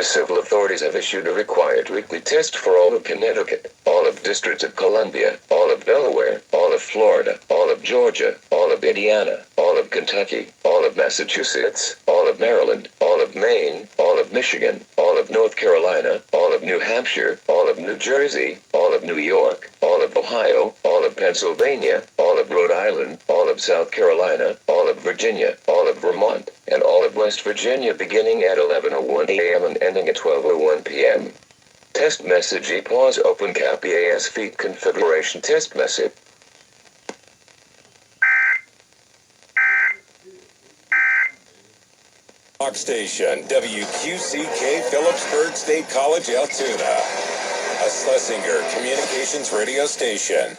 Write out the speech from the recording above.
the civil authorities have issued a required weekly test for all of Connecticut, all of District of Columbia, all of Delaware, all of Florida, all of Georgia, all of Indiana, all of Kentucky, all of Massachusetts, all of Maryland, all of Maine, all of Michigan, all of North Carolina, all of New Hampshire, all of New Jersey, all of New York, all of Ohio, all of Pennsylvania, all of Rhode Island, all of South Carolina, all of Virginia, all of Vermont, and all of West Virginia beginning at 11:01 a.m. and ending at 12:01 p.m. Test message EAPAWS open cap EAS feed configuration test message. Rock Station, WQCK, Phillipsburg State College, Altoona. A Schlesinger Communications radio station.